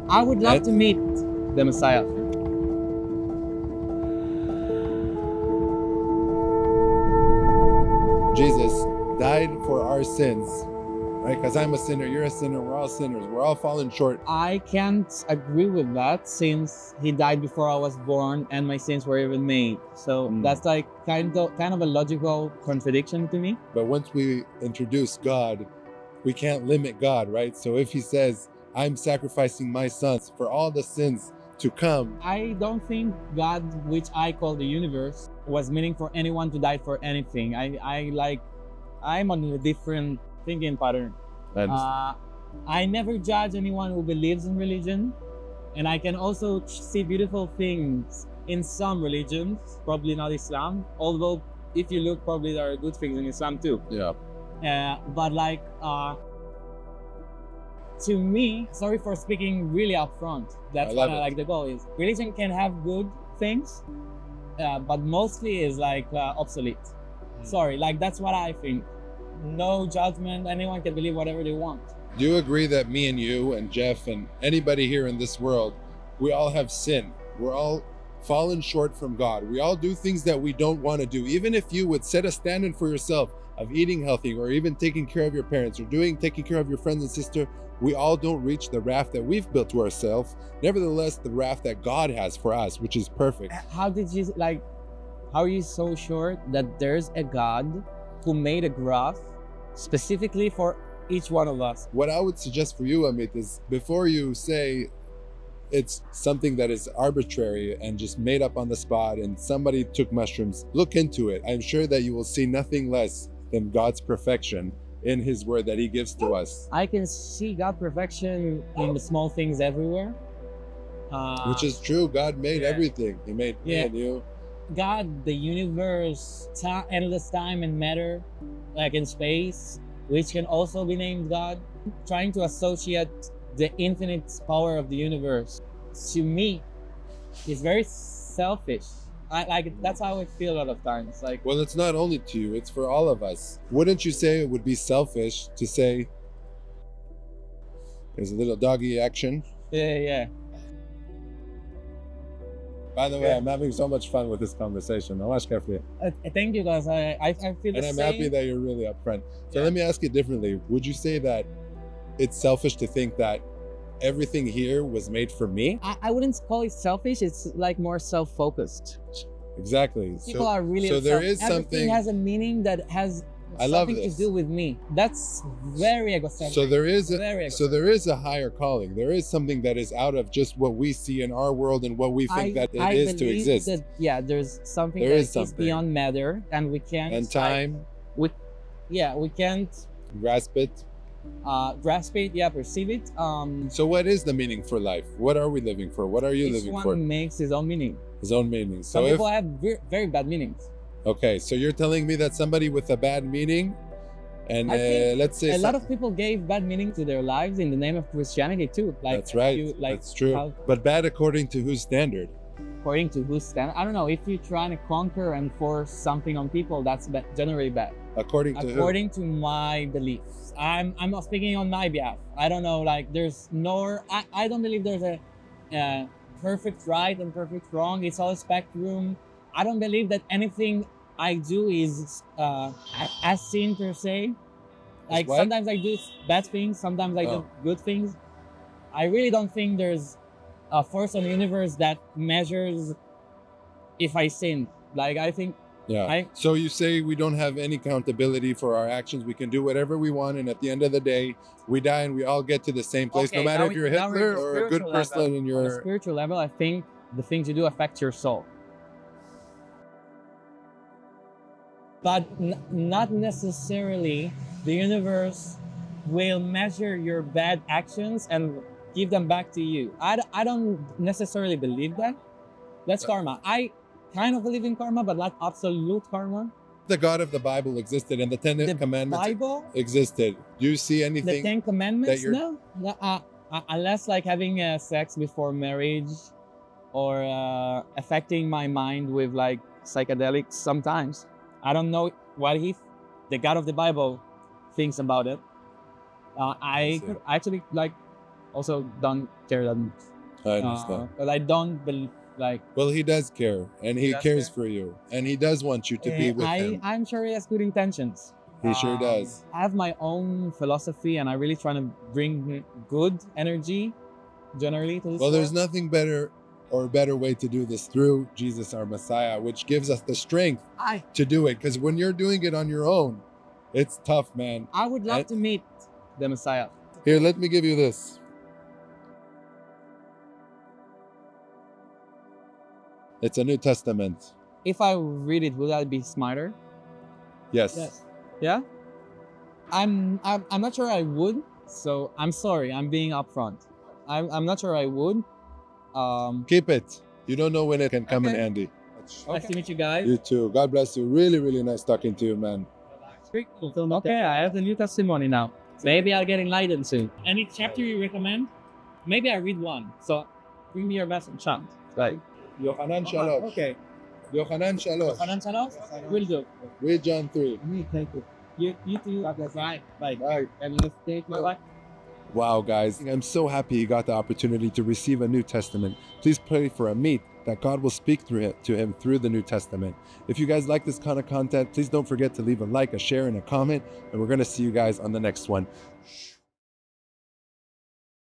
I would love to meet the Messiah. Jesus died for our sins, right? Because I'm a sinner, you're a sinner, we're all sinners, we're all falling short. I can't agree with that since he died before I was born and my sins were even made. So that's like kind of a logical contradiction to me. But once we introduce God, we can't limit God, right? So if he says, I'm sacrificing my sons for all the sins to come. I don't think God, which I call the universe, was meaning for anyone to die for anything. I'm on a different thinking pattern. I never judge anyone who believes in religion, and I can also see beautiful things in some religions, probably not Islam, although if you look, probably there are good things in Islam too. Yeah. But like, to me, sorry for speaking really upfront, that's what I like the goal is. Religion can have good things, but mostly is like obsolete. Sorry, like that's what I think. No judgment, anyone can believe whatever they want. Do you agree that me and you and Jeff and anybody here in this world, we all have sin? We're all fallen short from God. We all do things that we don't want to do. Even if you would set a standard for yourself of eating healthy or even taking care of your parents or taking care of your friends and sister, we all don't reach the raft that we've built to ourselves. Nevertheless, the raft that God has for us, which is perfect. How are you so sure that there's a God who made a graph specifically for each one of us? What I would suggest for you, Amit, is before you say it's something that is arbitrary and just made up on the spot and somebody took mushrooms, look into it. I'm sure that you will see nothing less than God's perfection in his word that he gives to us. I can see God's perfection in the small things everywhere. Which is true. God made everything. He made me and you. God, the universe, endless time and matter, like in space, which can also be named God. Trying to associate the infinite power of the universe, to me, is very selfish. That's how I feel a lot of times. Like, well, it's not only to you, it's for all of us. Wouldn't you say it would be selfish to say, there's a little doggy action? Yeah. By the way, I'm having so much fun with this conversation. Mamash carefully. Thank you, guys. I feel the and I'm same. happy that you're really upfront. So let me ask you differently. Would you say that it's selfish to think that everything here was made for me? I wouldn't call it selfish. It's like more self-focused. Exactly. People are really so there is everything something has a meaning that has something to do with me. That's very egocentric. So there is a higher calling. There is something that is out of just what we see in our world and what we think that it is to exist. That, there's something that is beyond matter, and we can't. And time. We can't grasp it. Perceive it. So what is the meaning for life? What are we living for? What are you living for? Each one makes his own meaning. His own meaning. So some people have very bad meanings. Okay, so you're telling me that somebody with a bad meaning, and let's say a lot of people gave bad meaning to their lives in the name of Christianity too. Like, that's right. That's true. But bad according to whose standard? According to whose standard? I don't know. If you're trying to conquer and force something on people, that's generally bad. According to my beliefs. I'm not speaking on my behalf. I don't know. Like, I don't believe there's a perfect right and perfect wrong. It's all a spectrum. I don't believe that anything I do is as sin per se. Like, sometimes I do bad things, sometimes I do good things. I really don't think there's a force on the universe that measures if I sin. Like, I think. Yeah. So you say we don't have any accountability for our actions. We can do whatever we want, and at the end of the day, we die and we all get to the same place, no matter if you're Hitler or a good person in your. On a spiritual level, I think the things you do affect your soul. But not necessarily the universe will measure your bad actions and give them back to you. I don't necessarily believe that. That's karma. I kind of believe in karma, but not absolute karma. The God of the Bible existed and the Ten Commandments existed. Do you see anything? The Ten Commandments? No. Unless like having sex before marriage or affecting my mind with like psychedelics sometimes. I don't know what the God of the Bible thinks about it. I actually like also don't care that much. I understand. But I don't believe like Well, he does care, and he does cares care? for you, and he does want you to be with him. I'm sure he has good intentions. He sure does. I have my own philosophy, and I really trying to bring good energy generally to this Well, there's world. nothing better or a better way to do this through Jesus, our Messiah, which gives us the strength I to do it. Because when you're doing it on your own, it's tough, man. I would love And- to meet the Messiah. Here, let me give you this. It's a New Testament. If I read it, would I be smarter? Yes. Yeah. I'm not sure I would. So I'm sorry. I'm being upfront. I'm not sure I would. Keep it. You don't know when it can come in Okay. handy. Nice to meet you guys. You too. God bless you. Really, really nice talking to you, man. Okay, I have the new testimony now. Maybe I'll get enlightened soon. Any chapter you recommend? Maybe I read one. So bring me your best chance. Right. Yohanan Shalosh. Okay. Yohanan Shalosh. Hanan Shalosh? Will do. Read John 3. Thank you. You too. Bye. Bye. Bye. Have a nice day. Bye. Wow, guys. I'm so happy you got the opportunity to receive a New Testament. Please pray for Amit that God will speak to him through the New Testament. If you guys like this kind of content, please don't forget to leave a like, a share, and a comment. And we're going to see you guys on the next one.